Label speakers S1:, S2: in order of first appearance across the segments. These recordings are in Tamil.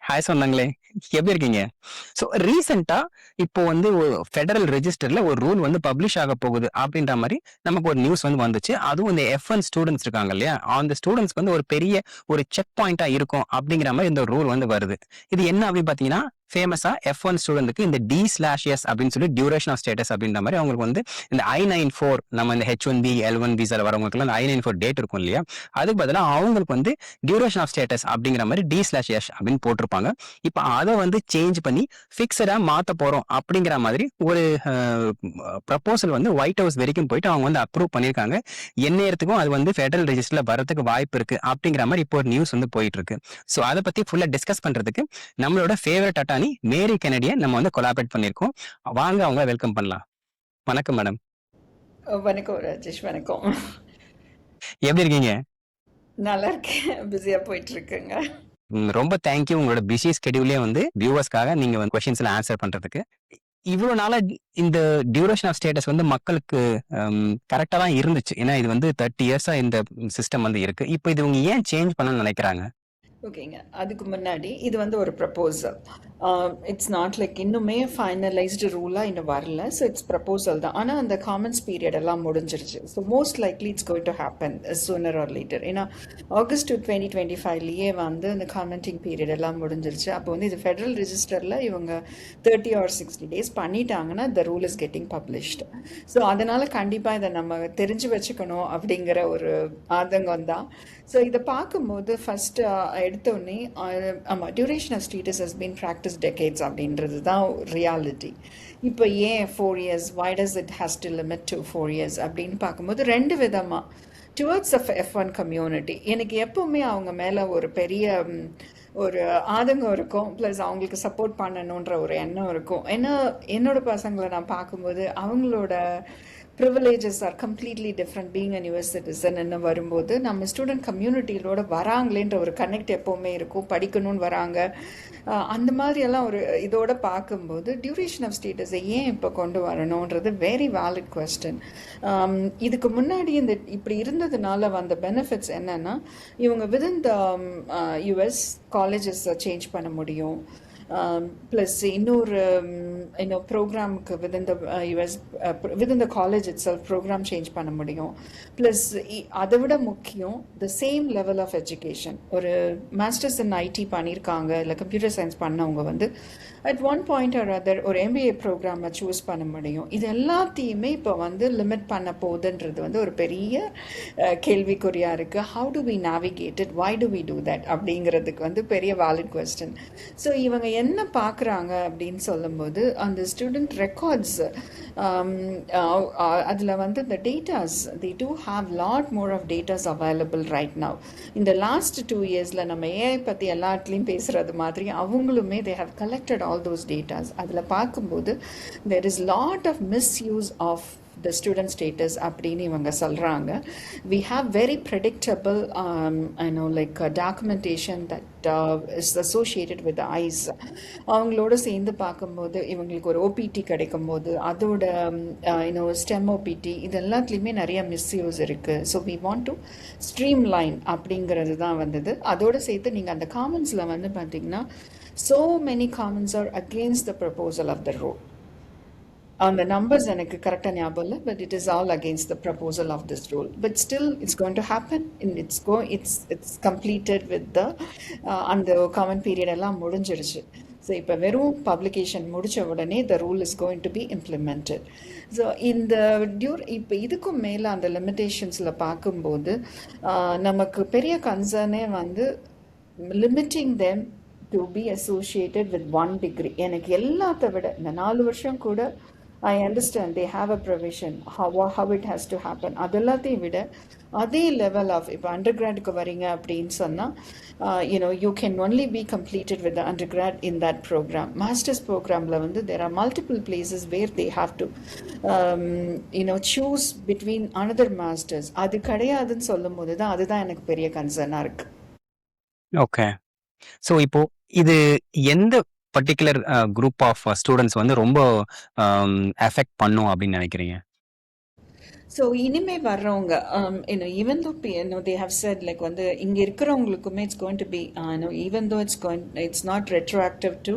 S1: ஹாய் சொன்னாங்களே. எப்படி இருக்கீங்க? ஸோ ரீசென்ட்டா இப்போ வந்து ஃபெடரல் ரெஜிஸ்டர்ல ஒரு ரூல் வந்து பப்ளிஷ் ஆக போகுது அப்படின்ற மாரி நமக்கு ஒரு நியூஸ் வந்து வந்துச்சு. அதுவும் இந்த F1 ஸ்டூடண்ட்ஸ் இருக்காங்க இல்லையா? அந்த ஸ்டூடண்ட்ஸ்க்கு வந்து ஒரு பெரிய ஒரு செக் பாயிண்ட்டா இருக்கும் அப்படிங்கிற மாரி இந்த ரூல் வந்து வருது. இது என்ன அப்படின்னு பார்த்தீங்கன்னா, ஃபேமஸா F1 ஸ்டூடண்ட்க்கு இந்த D/S அப்படின்னு சொல்லி டியூரேஷன் ஆஃப் ஸ்டேட்டஸ் அப்படின்ற மாரி அவங்களுக்கு வந்து இந்த I-94 நம்ம இந்த H-1B, L-1 விசால வரவங்களுக்குலாம் இந்த I-94 டேட் இருக்கும் இல்லையா? அதுக்கு பதிலா அவங்களுக்கு வந்து டியூரேஷன் ஆஃப் ஸ்டேட்டஸ் அப்படிங்கிற மாரி D/S அப்படின்னு போட்டிருப்பாங்க. இப்ப அத வந்து சேஞ்ச் பண்ணி ஃபிக்ஸடா மாத்த போறோம் அப்படிங்கிற மாதிரி ஒரு ப்ரப்போசல் வந்து ஒயிட் ஹவுஸ் வரைக்கும் போயிட்டு அவங்க வந்து அப்ரூவ் பண்ணியிருக்காங்க. எந்நேரத்துக்கும் அது வந்து ஃபெடரல் ரெஜிஸ்டர்ல வரதுக்கு வாய்ப்பு இருக்கு அப்படிங்கிற மாதிரி இப்போ ஒரு நியூஸ் வந்து போயிட்டு இருக்கு. ஸோ அதை பத்தி ஃபுல்லா டிஸ்கஸ் பண்றதுக்கு நம்மளோட ஃபேவரட் அட்டானி மேரி கெனடியை நம்ம வந்து கொலாபரேட் பண்ணியிருக்கோம். வாங்க அவங்கள வெல்கம் பண்ணலாம். வணக்கம் மேடம்.
S2: வணக்கம் ராஜேஷ், வணக்கம்.
S1: எப்படி இருக்கீங்க?
S2: நல்லா இருக்கேன். பிஸியா போயிட்டு இருக்குங்க.
S1: ரொம்ப தேங்க்யூ உங்களோட பிஸி ஸ்கெடியூலே வந்து வியூவர்ஸ்க்காக நீங்க வந்து கொஸ்டின்ஸ்ல ஆன்சர் பண்றதுக்கு. இவ்வளவு நாளா இந்த டியூரேஷன் ஆஃப் ஸ்டேட்டஸ் வந்து மக்களுக்கு கரெக்டா தான் இருந்துச்சு. ஏன்னா இது வந்து 30 இயர்ஸா இந்த சிஸ்டம் வந்து இருக்கு. இப்போ இது இவங்க ஏன் சேஞ்ச் பண்ணணும்னு நினைக்கிறாங்க?
S2: ஓகேங்க. அதுக்கு முன்னாடி இது வந்து ஒரு ப்ரப்போசல். இட்ஸ் நாட் லைக் இன்னுமே ஃபைனலைஸ்டு ரூலாக இன்னும் வரல. ஸோ இட்ஸ் ப்ரப்போசல் தான். ஆனால் அந்த காமெண்ட்ஸ் பீரியட் எல்லாம் முடிஞ்சிருச்சு. So most likely it's going to happen sooner R later. ஏன்னா ஆகஸ்ட் 2025லேயே வந்து அந்த காமெண்டிங் பீரியட் எல்லாம் முடிஞ்சிருச்சு. அப்போ வந்து இது ஃபெடரல் ரெஜிஸ்டரில் இவங்க 30 or 60 days பண்ணிட்டாங்கன்னா the rule is getting published. So அதனால் கண்டிப்பாக இதை நம்ம தெரிஞ்சு வச்சுக்கணும் அப்படிங்கிற ஒரு ஆதங்கம் தான். ஸோ இதை பார்க்கும்போது ஃபஸ்ட்டு எடுத்தோடனே ஆமாம், duration of status has been practice decades அப்படின்றது தான் ரியாலிட்டி. இப்போ ஏன் 4 years, why does it has to limit to 4 years அப்படின்னு பார்க்கும்போது ரெண்டு விதமாக டுவர்ட்ஸ் ஆஃப் F1 கம்யூனிட்டி எனக்கு எப்போவுமே அவங்க மேலே ஒரு பெரிய ஒரு ஆதங்கம் இருக்கும். ப்ளஸ் அவங்களுக்கு சப்போர்ட் பண்ணணுன்ற ஒரு எண்ணம் இருக்கும். ஏன்னா என்னோட பசங்களை நான் பார்க்கும்போது அவங்களோட privileges are completely different being a US citizen வரும்போது நம்ம ஸ்டூடெண்ட் கம்யூனிட்டியோட வராங்களேன்ற ஒரு கனெக்ட் எப்போவுமே இருக்கும். படிக்கணும்னு வராங்க. அந்த மாதிரியெல்லாம் ஒரு இதோட பார்க்கும்போது டியூரேஷன் ஆஃப் ஸ்டேட்டஸை ஏன் இப்போ கொண்டு வரணுன்றது வெரி வேலிட் கொஸ்டின். இதுக்கு முன்னாடி இந்த இப்படி இருந்ததுனால வந்த பெனிஃபிட்ஸ் என்னென்னா இவங்க within the US colleges change பண்ண முடியும். ப்ளஸ் இன்னொரு ப்ரோக்ராமுக்கு within the US within the college itself program change பண்ண முடியும். ப்ளஸ் அதை விட முக்கியம் the same level of education. ஒரு மாஸ்டர்ஸ் இன் ஐடி பண்ணியிருக்காங்க இல்லை கம்ப்யூட்டர் சயின்ஸ் பண்ணவங்க வந்து at one point or other ஒரு MBA ப்ரோக்ராமை சூஸ் பண்ண முடியும். இது எல்லாத்தையுமே இப்போ வந்து லிமிட் பண்ண போகுதுன்றது வந்து ஒரு பெரிய கேள்விக்குறியாக இருக்குது. How do we navigate it, why do we do that அப்படிங்கிறதுக்கு வந்து பெரிய வேலிட் கொஸ்டின். ஸோ இவங்க என்ன பார்க்குறாங்க அப்படின்னு சொல்லும்போது அந்த ஸ்டூடெண்ட் ரெக்கார்ட்ஸ் அதில் வந்து இந்த datas they do have lot more of datas available right now. இந்த லாஸ்ட் 2 yearsல நம்ம ஏஐ பற்றி எல்லா இடத்துலையும் பேசுகிறது மாதிரி அவங்களுமே they have collected all those datas. அதில் பார்க்கும்போது there is lot of misuse of the student status அப்படின்னு இவங்க சொல்கிறாங்க. we have very predictable documentation that is associated with the eyes. அவங்களோட சேர்ந்து பார்க்கும்போது இவங்களுக்கு ஒரு OPT கிடைக்கும் போது அதோட STEM OPT இது எல்லாத்துலேயுமே நிறைய மிஸ்யூஸ் இருக்குது. So we want to streamline அப்படிங்கிறது தான் வந்தது. அதோடு சேர்த்து நீங்கள் அந்த காமெண்ட்ஸில் வந்து பார்த்தீங்கன்னா so many comments are against the proposal of the rule. அந்த நம்பர்ஸ் எனக்கு கரெக்டாக ஞாபகம் இல்லை, but it is all against the proposal of this rule. But still it's going to happen. It's completed with the அந்த காமன் பீரியட் எல்லாம் முடிஞ்சிருச்சு. ஸோ இப்போ வெறும் பப்ளிகேஷன் முடித்த உடனே the rule is going to B implemented. So இந்த இப்போ இதுக்கும் மேலே அந்த லிமிட்டேஷன்ஸில் பார்க்கும்போது நமக்கு பெரிய கன்சர்னே வந்து limiting them to be associated with 1 degree. எனக்கு எல்லாத்த விட இந்த 4 வருஷம் கூட I understand they have a provision how it has to happen. அதெல்லாத்தையும் விட அதே லெவல் ஆஃப் இப்போ அண்டர் கிராடுக்கு வரீங்க அப்படின்னு சொன்னால் you can only be completed with undergrad in that programme. Masters ப்ரோக்ராமில் வந்து there are multiple places where they have to choose between another masters. அது கிடையாதுன்னு சொல்லும் போது தான் அதுதான் எனக்கு பெரிய கன்சர்னாக இருக்குது.
S1: ஓகே. ஸோ இப்போ இது எந்த பர்ட்டிகுலர் குரூப் ஆஃப் ஸ்டூடெண்ட்ஸ் வந்து ரொம்ப அஃபெக்ட் பண்ணும் அப்படின்னு நினைக்கிறீங்க?
S2: ஸோ இனிமே வர்றவங்க even though they have set like வந்து இங்கே இருக்கிறவங்களுக்குமே it's going to be even though it's not retroactive to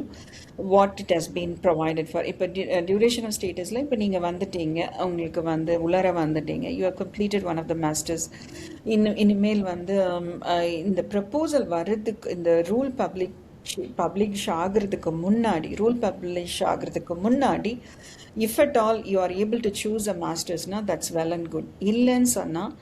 S2: what it has been provided for. இப்போ டியூரேஷன் ஆஃப் ஸ்டேட்டஸில் இப்போ நீங்கள் வந்துட்டீங்க, உங்களுக்கு வந்து உள்ளர வந்துட்டீங்க, you have completed one of the masters. இனிமேல் வந்து இந்த ப்ரப்போசல் வர்றதுக்கு இந்த ரூல் பப்ளிஷ் ஆகிறதுக்கு முன்னாடி, if at all you are able to choose a master's, that's well and good. இல்லைன்னு சொன்னால்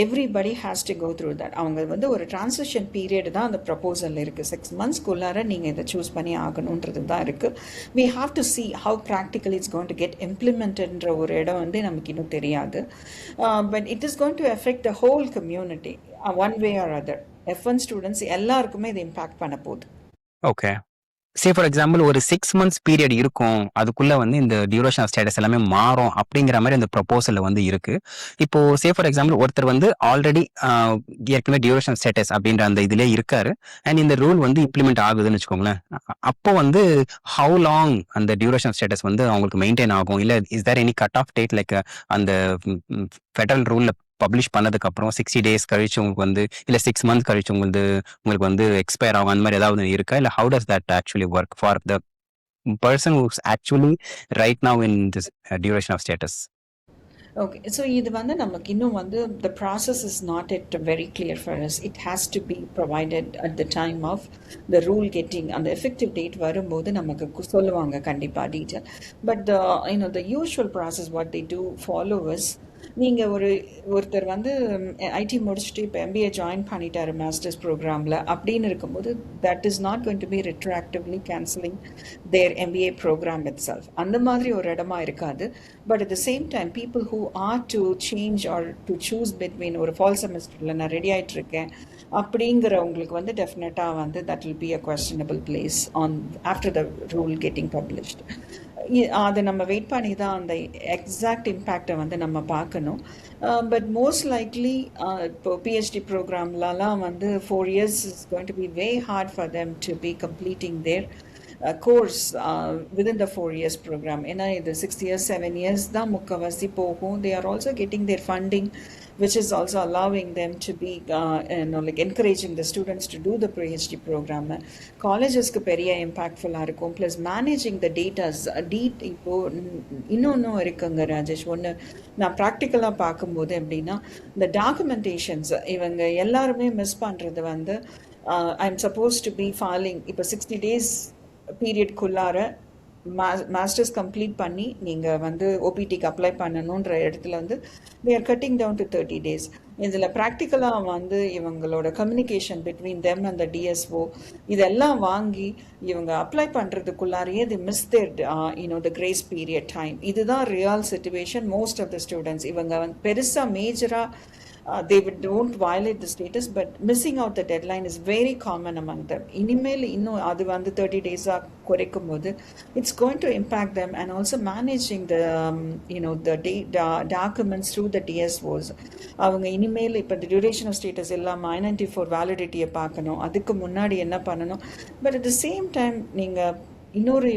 S2: everybody has to go through that. அவங்க வந்து ஒரு டிரான்சிஷன் பீரியட் தான் அந்த ப்ரப்போசல் இருக்குது. 6 monthsக்குள்ளார நீங்கள் இதை சூஸ் பண்ணி ஆகணுன்றது தான் இருக்குது. we have to see how practically it's going to get implementedன்ற ஒரு இடம் வந்து நமக்கு இன்னும் தெரியாது. but it is going to affect the whole community one way or other. F1 students எல்லாருக்குமே இது இம்பேக்ட் பண்ண போகுது.
S1: ஓகே. சே ஃபார் எக்ஸாம்பிள் ஒரு 6 months பீரியட் இருக்கும். அதுக்குள்ள வந்து இந்த டியூரேஷன் ஆஃப் ஸ்டேட்டஸ் எல்லாமே மாறும் அப்படிங்கிற மாதிரி அந்த ப்ரொபோசல்ல வந்து இருக்கு. இப்போ சே ஃபார் எக்ஸாம்பிள் ஒருத்தர் வந்து ஆல்ரெடி ஏற்கனவே டியூரேஷன் ஸ்டேட்டஸ் அப்படின்ற அந்த இதுலயே இருக்காரு. அண்ட் இந்த ரூல் வந்து இம்ப்ளிமெண்ட் ஆகுதுன்னு வச்சுக்கோங்களேன். அப்போ வந்து ஹவு லாங் அந்த டியூரேஷன் ஸ்டேட்டஸ் வந்து அவங்களுக்கு மெயின்டைன் ஆகும்? இல்ல is there any cut off date like அந்த ஃபெடரல் ரூல்ல பப்ளிஷ் பண்ணதுக்கு அப்புறம் 60 days கழிச்சு உங்களுக்கு வந்து இல்ல 6 months கழிச்சு உங்களுக்கு வந்து எக்ஸ்பயர் ஆகும் அந்த மாதிரி ஏதாவது இருக்கா? இல்ல how does that actually work for the person who's actually right now in this duration of status?
S2: Okay. So இது வந்து நமக்கு இன்னும் வந்து the process is not it very clear for us. It has to be provided at the time of the rule getting. அந்த எஃபெக்டிவ் டேட் வரும்போது நமக்கு சொல்லுவாங்க கண்டிப்பாக detail. But the usual process what the do followers, நீங்கள் ஒருத்தர் வந்து ஐடி முடிச்சுட்டு இப்போ எம்பிஏ ஜாயின் பண்ணிட்டாரு மாஸ்டர்ஸ் ப்ரோக்ராமில் அப்படின்னு இருக்கும்போது that is not going to be retroactively cancelling their MBA program itself. அந்த மாதிரி ஒரு இடமா இருக்காது. But at the same time people who are to change or to choose between ஒரு ஃபால் செமஸ்டரில் நான் ரெடி ஆகிட்டு இருக்கேன் அப்படிங்கிறவங்களுக்கு வந்து டெஃபினட்டாக வந்து that will be a questionable place on after the rule getting published. அதை நம்ம வெயிட் பண்ணி தான் அந்த எக்ஸாக்ட் இம்பேக்டை வந்து நம்ம பார்க்கணும். பட் மோஸ்ட் லைக்லி இப்போ பிஹெச்டி ப்ரோக்ராம்லலாம் வந்து 4 years is going to be way hard for them to be completing their course within the 4 years program. ஏன்னா இது 6 years 7 years தான் முக்கவாசி போகும். they are also getting their funding which is also allowing them to be like encouraging the students to do the PhD program. காலேஜஸ்க்கு பெரிய இம்பேக்ட்ஃபுல்லாக இருக்கும். ப்ளஸ் மேனேஜிங் த டேட்டாஸ் இப்போ இன்னொன்றும் இருக்குங்க ராஜேஷ். ஒன்று நான் ப்ராக்டிக்கலாக பார்க்கும்போது எப்படின்னா இந்த டாக்குமெண்டேஷன்ஸ் இவங்க எல்லாருமே மிஸ் பண்ணுறது வந்து I am supposed to be falling இப்போ 60 days பீரியட்குள்ளார மாஸ்டர்ஸ் கம்ப்ளீட் பண்ணி நீங்கள் வந்து ஓபிடிக்கு அப்ளை பண்ணணுன்ற இடத்துல வந்து they are cutting down to 30 days. இதில் ப்ராக்டிக்கலாக வந்து இவங்களோட communication between them and the DSO இதெல்லாம் வாங்கி இவங்க அப்ளை பண்ணுறதுக்குள்ளாரையே the miss their the grace period time. இதுதான் real situation. Most of the students இவங்க வந்து பெருசாக மேஜராக they don't violate the status, but missing out the deadline is very common among them. இனிமேல் இன்னும் அது வந்து 30 days குறைக்கும் போது it's going to impact them. And also managing the the documents through the DSOs. அவங்க இனிமேல் இப்போ the duration of status எல்லாம் I-94 வேலிடிட்டியை பார்க்கணும். அதுக்கு முன்னாடி என்ன பண்ணணும்? But at the same time நீங்கள் இன்னொரு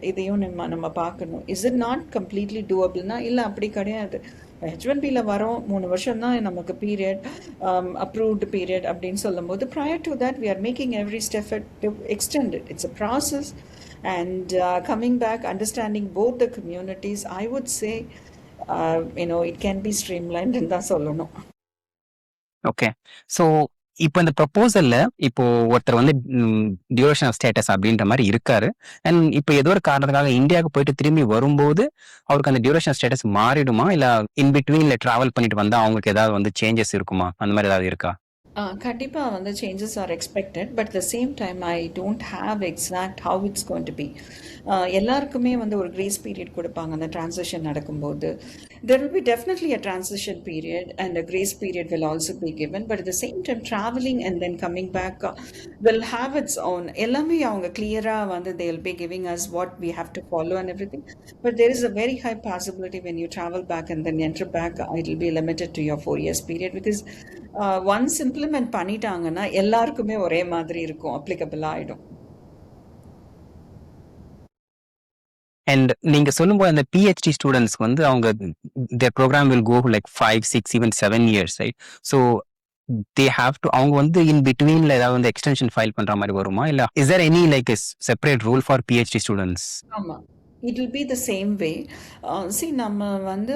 S2: இதையும் நம்ம பார்க்கணும். இஸ் இட் நாட் கம்ப்ளீட்லி டூஅபிள்னா இல்லை அப்படி கிடையாது. H1Bல வரோம் 3 வருஷம் தான் நமக்கு பீரியட் அப்ரூவ்டு பீரியட் அப்படின்னு சொல்லும் போது prior to that we are making every step extended. It's a process and coming back understanding both the communities I would say it can be streamlined தான் சொல்லணும்.
S1: ஓகே. ஸோ இப்போ இந்த ப்ரொபோசல்ல இப்போ ஒருத்தர் வந்து டியூரேஷன் ஆஃப் ஸ்டேட்டஸ் அப்படின்ற மாதிரி இருக்காரு. அண்ட் இப்போ ஏதோ ஒரு காரணத்துக்காக இந்தியாவுக்கு போயிட்டு திரும்பி வரும்போது அவருக்கு அந்த டியூரேஷன் ஸ்டேட்டஸ் மாறிடுமா? இல்ல இன் பிட்வீன்ல டிராவல் பண்ணிட்டு வந்தா அவங்களுக்கு ஏதாவது வந்து சேஞ்சஸ் இருக்குமா? அந்த மாதிரி ஏதாவது இருக்கா?
S2: கண்டிப்பாக வந்து changes are expected. But the same time I don't have exact how it's going to be. எல்லாருக்குமே வந்து ஒரு கிரேஸ் பீரியட் கொடுப்பாங்க அந்த டிரான்சிஷன் நடக்கும்போது. there will be definitely a transition period and a grace period will also be given. But at the same time traveling and then coming back will have its own. எல்லாமே அவங்க கிளியராக வந்து they will be giving us what we have to follow and everything. But there is a very high possibility when you travel back and then enter back it will be limited to your 4 years period because once implement பண்ணிட்டாங்கன்னா எல்லாருக்குமே ஒரே மாதிரி இருக்கும், அப்ளிகபிள் ஆகிடும்.
S1: அண்ட் நீங்க சொல்லும்போது அந்த பிஹெச்டி ஸ்டூடெண்ட்ஸ்க்கு வந்து அவங்க their program will go like 5, 6, even 7 years, right? So they have to அவங்க வந்து in betweenல ஏதாவது வந்து எக்ஸ்டென்ஷன் ஃபைல் பண்ற மாதிரி வருமா? இல்ல is there any like a separate rule for PhD students?
S2: ஆமா. It will be the same way. C நம்ம வந்து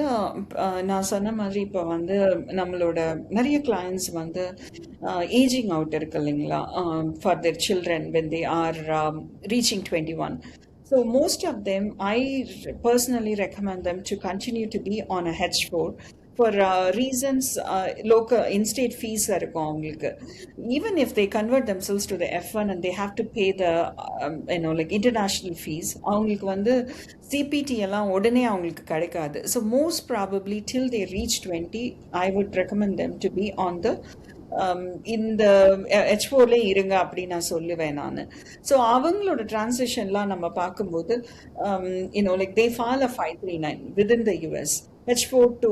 S2: நான் சொன்ன மாதிரி இப்போ வந்து நம்மளோட நிறைய கிளைண்ட்ஸ் வந்து ஏஜிங் அவுட் இருக்கு இல்லைங்களா, for their children when they are reaching 21. So most of them, I personally recommend them to continue to be on a H4 for reasons, local in-state fees இருக்கும் அவங்களுக்கு. Even if they convert themselves to the F1 and they have to pay the like international fees, அவங்களுக்கு வந்து CPT எல்லாம் உடனே அவங்களுக்கு கிடைக்காது. So most probably till they reach 20, I would recommend them to be on the இந்த H4ல இருங்க அப்படின்னு நான் சொல்லுவேன் நான். ஸோ அவங்களோட டிரான்சிஷன்லாம் நம்ம பார்க்கும்போது like they fall a 539 within the US. H4 to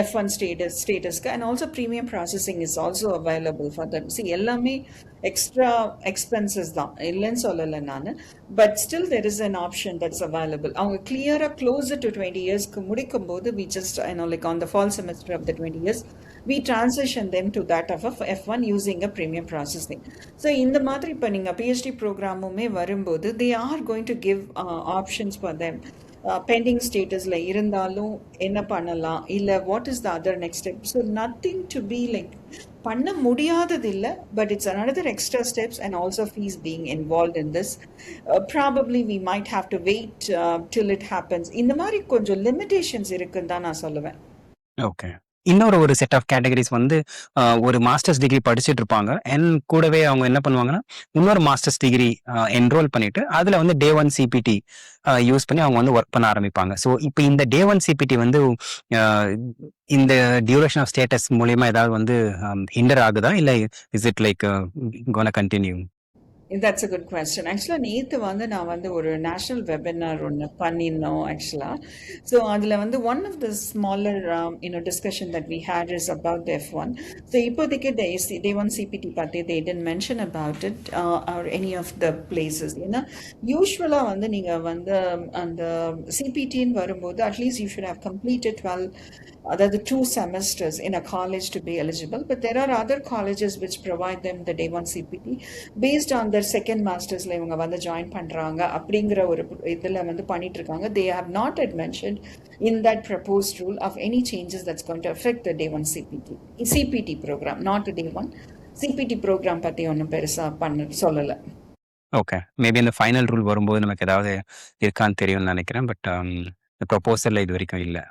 S2: F1 statusக்கு and also premium processing is also available for them. See, எல்லாமே எக்ஸ்ட்ரா எக்ஸ்பென்சஸ் தான், இல்லைன்னு சொல்லலை நான். But still there is an option that's available. அவங்க கிளியராக க்ளோசர் டு 20 இயர்ஸ்க்கு முடிக்கும் போது we just like on the fall semester of the 20 years we transition them to that of a F1 using a premium processing. So இந்த மாதிரி இப்போ நீங்கள் PhD ப்ரோக்ராமுமே வரும்போது they are going to give options for them. Pending ஸ்டேட்டஸில் இருந்தாலும் என்ன பண்ணலாம், இல்லை what is the other next step. So nothing to be like பண்ண முடியாதது இல்லை, but it's another extra steps and also fees being involve in this. Probably we might have to wait till it happens. இந்த மாதிரி கொஞ்சம் லிமிடேஷன்ஸ் இருக்குன்னு தான் நான் சொல்லுவேன்.
S1: ஓகே. இன்னொரு செட் ஆஃப் கேட்டகரிஸ் வந்து ஒரு மாஸ்டர்ஸ் டிகிரி படிச்சுட்டு இருப்பாங்க அண்ட் கூடவே அவங்க என்ன பண்ணுவாங்கன்னா இன்னொரு மாஸ்டர்ஸ் டிகிரி என்ரோல் பண்ணிட்டு அதுல வந்து day 1 CPT யூஸ் பண்ணி அவங்க வந்து ஒர்க் பண்ண ஆரம்பிப்பாங்க. ஸோ இப்போ இந்த day 1 CPT வந்து இந்த டியூரேஷன் ஆஃப் ஸ்டேட்டஸ் மூலியமா ஏதாவது வந்து ஹிண்டர் ஆகுதா, இல்லை is it like gonna continue?
S2: That's a good question. Actually, நேற்று வந்து நான் வந்து ஒரு நேஷ்னல் வெபினார் ஒன்று பண்ணியிருந்தோம் ஆக்சுவலாக. ஸோ அதில் வந்து one of the smaller discussion that we had is about the F1. So இப்போதைக்கு day 1 CPT பற்றி they didn't mention about it or any of the places. ஏன்னா யூஸ்வலாக வந்து நீங்கள் வந்து அந்த சிபிடின்னு வரும்போது at least you should have completed 12, அதாவது 2 semesters in a college to be eligible. But there are other colleges which provide them the day 1 CPT based on their second mastersல இவங்க வந்து ஜாயின் பண்றாங்க அப்படிங்கிற ஒரு இதில் வந்து பண்ணிட்டு இருக்காங்க. They have not yet mentioned in that proposed rule of any changes that's going to affect the day 1 CPT program, not the day 1 CPT program பத்தி ஒன்றும் பெருசாக சொல்லலை.
S1: ஓகே, மேபி இந்த ஃபைனல் ரூல் வரும்போது நமக்கு ஏதாவது இருக்கான்னு தெரியும்னு நினைக்கிறேன். பட் இந்த ப்ரொபோசல்ல இது வரைக்கும் இல்லை.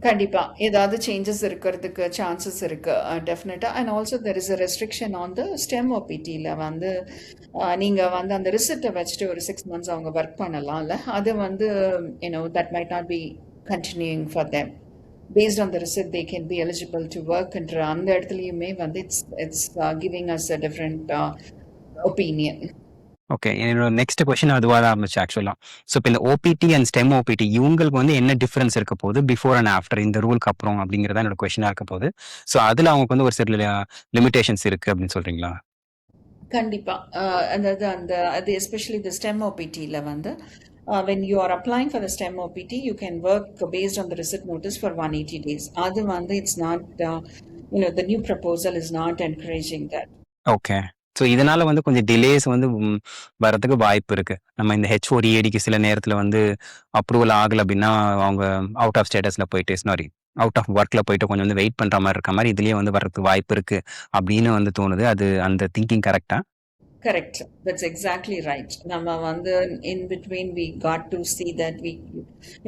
S2: கண்டிப்பா ஏதாவது சேஞ்சஸ் இருக்கிறதுக்கு சான்சஸ் இருக்கு டெஃபினட்டா. And also there is a restriction on the STEM OPTல வந்து நீங்க வந்து அந்த ரிசல்ட்டை வச்சுட்டு ஒரு 6 months அவங்க ஒர்க் பண்ணலாம்ல, அது வந்து that might not be continuing for them. Based on the result they can be eligible to ஒர்க்ன்ற அந்த இடத்துலையுமே வந்து it's giving us a different opinion.
S1: Okay, என்னோட நெக்ஸ்ட் கொஸ்டின் அதுவாக தான் இருந்துச்சு ஆக்சுவலாக. ஸோ இப்போ இந்த OPT அண்ட் ஸ்டெம் OPT இவங்களுக்கு வந்து என்ன டிஃபரன்ஸ் இருக்க போகுது பிஃபோர் அண்ட் ஆஃப்டர் இந்த ரூலுக்கு அப்புறம் அப்படிங்கிறதா என்னோட கொஸ்டினாக இருக்க போகுது. ஸோ அதில் அவங்களுக்கு வந்து ஒரு சில லிமிடேஷன்ஸ் இருக்குது அப்படின்னு சொல்கிறீங்களா?
S2: கண்டிப்பா. அதாவது அது எஸ்பெஷலி த ஸ்டெம் OPTல வந்து when you are applying for the STEM OPT, you can work based on the receipt notice for 180 days. அது வந்து it's not, the new proposal is not encouraging that.
S1: Okay, so இதனால வந்து கொஞ்சம் டிலேஸ் வந்து வரதுக்கு வாய்ப்பு இருக்கு. நம்ம இந்த H4 EADக்கு சில நேரத்தில் வந்து அப்ரூவல் ஆகலை அப்படின்னா அவங்க அவுட் ஆஃப் ஸ்டேட்டஸ்ல போயிட்டு அவுட் ஆஃப் ஒர்க்ல போயிட்டு கொஞ்சம் வந்து வெயிட் பண்ற மாதிரி இருக்க மாதிரி இதுலயே வந்து வரதுக்கு வாய்ப்பு இருக்கு அப்படின்னு வந்து தோணுது. அது அந்த திங்கிங் கரெக்டா?
S2: Correct. That's exactly right. நம்ம வந்து in between we got to see that we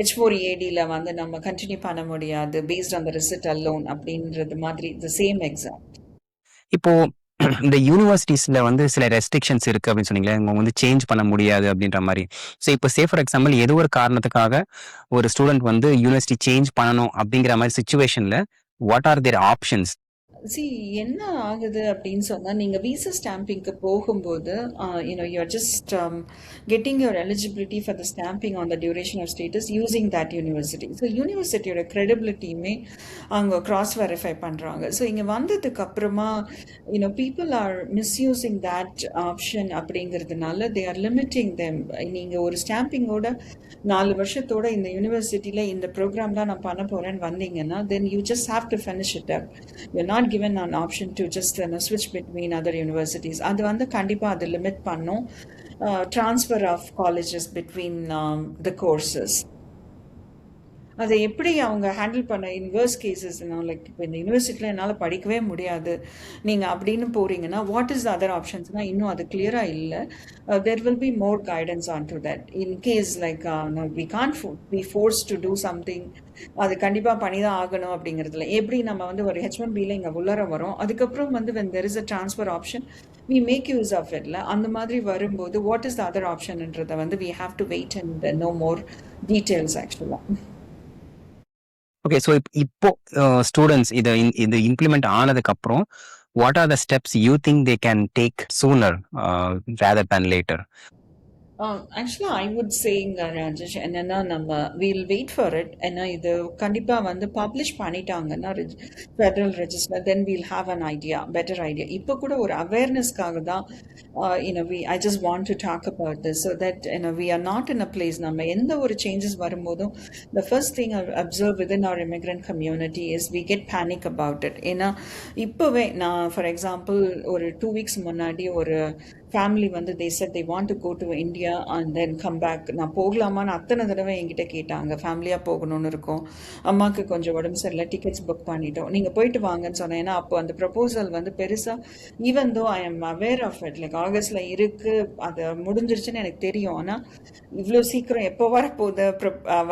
S2: H4 EADல வந்து நம்ம கண்டினியூ பண்ண முடியாது based on the receipt alone அப்படின்றது மாதிரி the same exact.
S1: இப்போ இந்த யூனிவர்சிட்டிஸ்ல வந்து சில ரெஸ்ட்ரிக்ஷன்ஸ் இருக்கு அப்படின்னு சொன்னீங்களே, அவங்க வந்து சேஞ்ச் பண்ண முடியாது அப்படின்ற மாதிரி. ஸோ இப்போ ஃபார் எக்ஸாம்பிள் ஏதோ ஒரு காரணத்துக்காக ஒரு ஸ்டூடெண்ட் வந்து யூனிவர்சிட்டி சேஞ்ச் பண்ணணும் அப்படிங்கிற மாதிரி சுச்சுவேஷன்ல what are their options?
S2: See என்ன ஆகுது அப்படின்னு சொன்னா நீங்க விசா ஸ்டாம்பிங்க்கு போகும்போது you're just getting your eligibility for the stamping on the duration of status using that university. So யூனிவர்சிட்டியோட கிரெடிபிலிட்டியுமே அவங்க கிராஸ் வெரிஃபை பண்றாங்க. ஸோ இங்க வந்ததுக்கு அப்புறமா people are misusing that option அப்படிங்கிறதுனால தே ஆர் லிமிட்டிங் தெம். நீங்க ஒரு ஸ்டாம்பிங்கோட 4 வருஷத்தோட இந்த யூனிவர்சிட்டியில இந்த ப்ரோக்ராம்லாம் நான் பண்ண போறேன்னு வந்தீங்கன்னா then you just have to finish it up. you're not given an option to just switch between other universities. அது வந்து கண்டிப்பா அது லிமிட் பண்ணும் transfer of colleges between the courses. அதை எப்படி அவங்க ஹேண்டில் பண்ண இன்வர்ஸ் கேசஸ் லைக் இப்போ இந்த யூனிவர்சிட்டியில் என்னால் படிக்கவே முடியாது நீங்கள் அப்படின்னு போறீங்கன்னா வாட் இஸ் த அதர் ஆப்ஷன்ஸ்னால் இன்னும் அது கிளியராக இல்லை. There will be more guidance on to that in case like we can't be force to do something. அது கண்டிப்பாக பண்ணி தான் ஆகணும் அப்படிங்கிறதுல எப்படி நம்ம வந்து ஒரு H1Bல இங்கே உள்ளர வரோம், அதுக்கப்புறம் வந்து when there is a transfer option we make use of it. அந்த மாதிரி வரும்போது what is the other optionன்றதை வந்து we have to wait and know more details actually.
S1: Okay. So இப்போ ஸ்டூடெண்ட்ஸ் இது இம்ப்ளிமெண்ட் ஆனதுக்கு அப்புறம் what are the steps you think they can take sooner rather than later?
S2: ஆக்சுவலா ஐ வுட் சேங்க ராஜேஷ் என்னன்னா நம்ம வீல் வெயிட் ஃபார் இட். ஏன்னா இது கண்டிப்பா வந்து பப்ளிஷ் பண்ணிட்டாங்கன்னா federal register then we'll have an idea, better idea. இப்போ கூட ஒரு அவேர்னஸ்க்காக தான் I just want to talk about this so that we are not in a place. நம்ம எந்த ஒரு சேஞ்சஸ் வரும்போதும் the first thing observe within our immigrant community is we get panic about it. ஏன்னா இப்போவே நான் ஃபார் எக்ஸாம்பிள் ஒரு 2 weeks முன்னாடி ஒரு ஃபேமிலி வந்து they said they want to go to India and then come back. நான் போகலாமான்னு அத்தனை தடவை என்கிட்ட கேட்டாங்க. ஃபேமிலியாக போகணும்னு இருக்கோம், அம்மாவுக்கு கொஞ்சம் உடம்பு சரியில்லை, டிக்கெட்ஸ் புக் பண்ணிட்டோம், நீங்கள் போயிட்டு வாங்கன்னு சொன்னேன். ஏன்னா அப்போ அந்த ப்ரப்போசல் வந்து பெருசாக even though I am aware of it like ஆகஸ்டில் இருக்குது, அது முடிஞ்சிருச்சுன்னு எனக்கு தெரியும். ஆனால் இவ்வளோ சீக்கிரம் எப்போ வரப்போகுது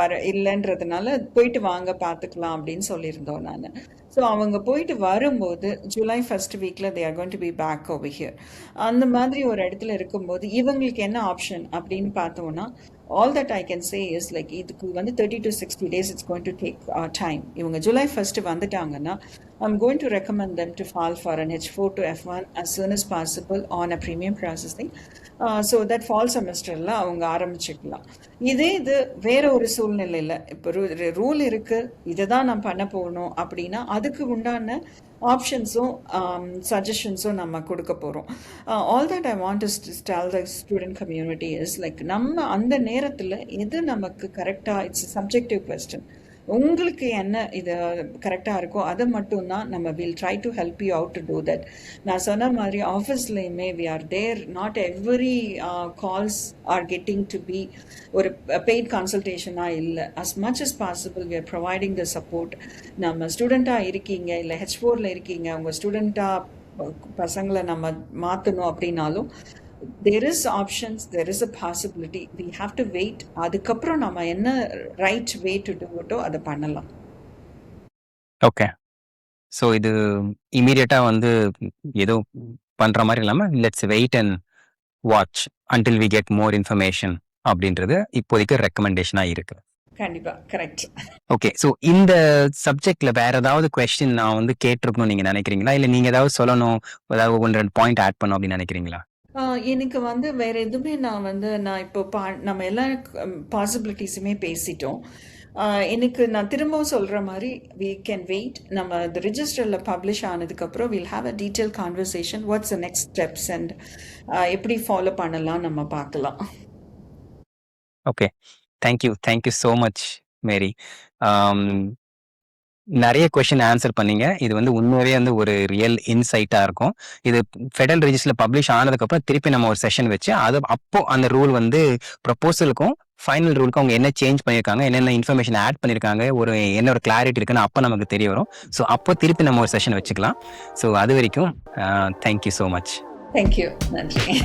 S2: வர இல்லைன்றதுனால போயிட்டு வாங்க பார்த்துக்கலாம் அப்படின்னு சொல்லியிருந்தோம் நான். ஸோ அவங்க போயிட்டு வரும்போது ஜூலை ஃபர்ஸ்ட் வீக்கில் they are going to be back over here. அந்த மாதிரி ஒரு இடத்துல இருக்கும்போது இவங்களுக்கு என்ன ஆப்ஷன் அப்படின்னு பார்த்தோம்னா all that I can say is like இதுக்கு வந்து 30 to 60 days it's going to take time. இவங்க ஜூலை ஃபர்ஸ்ட் வந்துட்டாங்கன்னா I'm going to recommend them to file for an H4 to F1 as soon as possible on a premium processing so that fall semesterல அவங்க ஆரம்பிச்சுக்கலாம். இது வேற ஒரு சூழ்நிலையில் இப்போ ரூல் இருக்கு, இதை தான் நான் பண்ண போகணும் அப்படின்னா அதுக்கு உண்டான ஆப்ஷன்ஸும் சஜஷன்ஸும் நம்ம கொடுக்க போகிறோம். All that I want to tell the student community is like நம்ம அந்த நேரத்தில் எது நமக்கு கரெக்டாக, இட்ஸ் சப்ஜெக்டிவ் கொஸ்டின். உங்களுக்கு என்ன இது கரெக்டாக இருக்கோ அதை மட்டும்தான் நம்ம will try to help you out to do that. நான் சொன்ன மாதிரி ஆஃபீஸ்லேயுமே we are there, not every calls are getting to be ஒரு பெய்ட் கன்சல்டேஷனாக இல்லை. As much as possible we are providing the support. நம்ம ஸ்டூடெண்ட்டாக இருக்கீங்க இல்லை H4ல இருக்கீங்க, உங்கள் ஸ்டூடெண்ட்டாக பசங்களை நம்ம மாற்றணும் அப்படின்னாலும் there is options, there is a possibility. We have to wait. அதுக்கப்புறம் நம்ம என்ன ரைட் வே டு டூ இட்டோ அதை பண்ணலாம்.
S1: ஓகே. ஸோ இது இமீடியட்டாக வந்து ஏதோ பண்ணுற மாதிரி இல்லாமல் let's wait and watch until we get more information அப்படின்றது இப்போதைக்கு ரெக்கமெண்டேஷனாக இருக்கு.
S2: கண்டிப்பா கரெக்ட்.
S1: ஓகே. ஸோ இந்த சப்ஜெக்ட்ல வேற ஏதாவது கொஸ்டின் நான் வந்து கேட்டிருக்கணும் நீங்க நினைக்கிறீங்களா, இல்லை நீங்க ஏதாவது சொல்லணும், ஏதாவது 1-2 பாயிண்ட் ஆட் பண்ணும் அப்படின்னு நினைக்கிறீங்களா?
S2: எனக்கு வந்து வேற எதுவுமே நான் இப்போ நம்ம எல்லா பாசிபிலிட்டிஸுமே பேசிட்டோம். நான் திரும்பவும் சொல்ற மாதிரி we can wait. நம்ம the registerல பப்ளிஷ் ஆனதுக்கப்புறம் we'll have a detailed conversation. What's the next steps and எப்படி ஃபாலோ பண்ணலாம் நம்ம பார்க்கலாம்.
S1: ஓகே. தேங்க்யூ ஸோ மச் மேரி. நிறைய கொஸ்டின் ஆன்சர் பண்ணீங்க. இது வந்து உண்மையாவே வந்து ஒரு ரியல் இன்சைட்டா இருக்கும். இது ஃபெடரல் ரெஜிஸ்டர்ல பப்ளிஷ் ஆனதுக்கப்புறம் திருப்பி நம்ம ஒரு செஷன் வச்சு அப்போ அந்த ரூல் வந்து ப்ரொபோசலுக்கும் ஃபைனல் ரூலுக்கும் அவங்க என்ன சேஞ்ச் பண்ணியிருக்காங்க, என்னென்ன இன்ஃபர்மேஷன் ஆட் பண்ணியிருக்காங்க, என்ன ஒரு கிளாரிட்டி இருக்குன்னு அப்போ நமக்கு தெரிய வரும். ஸோ அப்போ திருப்பி நம்ம ஒரு செஷன் வச்சுக்கலாம். ஸோ அது வரைக்கும் தேங்க்யூ ஸோ மச்.
S2: தேங்க்யூ, நன்றி.